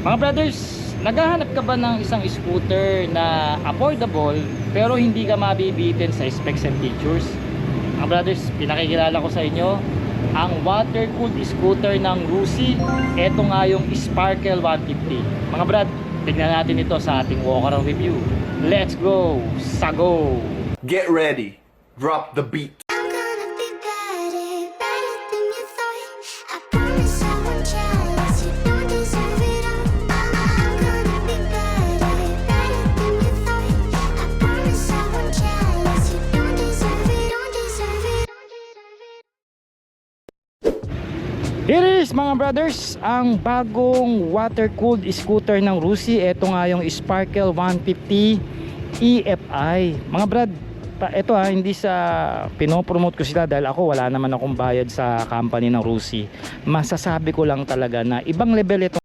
Mga brothers, naghahanap ka ba ng isang scooter na affordable pero hindi ka mabibitin sa specs and features? Mga brothers, pinakikilala ko sa inyo ang water-cooled scooter ng Rusi. Ito nga yung Sparkle 150. Mga brad, tignan natin ito sa ating walk-around review. Let's go! Sago! Get ready. Drop the beat. I'm gonna be better, better than you thought. I promise I won't jealous, you don't deserve it all. I'm gonna be better, better than you thought. I promise I won't jealous, you don't deserve it, don't deserve it. Here is mga brothers, ang bagong water-cooled scooter ng Rusi. Ito nga yung Sparkle 150 EFI. Mga brad, ito hindi sa pinopromote ko sila dahil ako wala naman akong bayad sa company ng Rusi. Masasabi ko lang talaga na ibang level ito.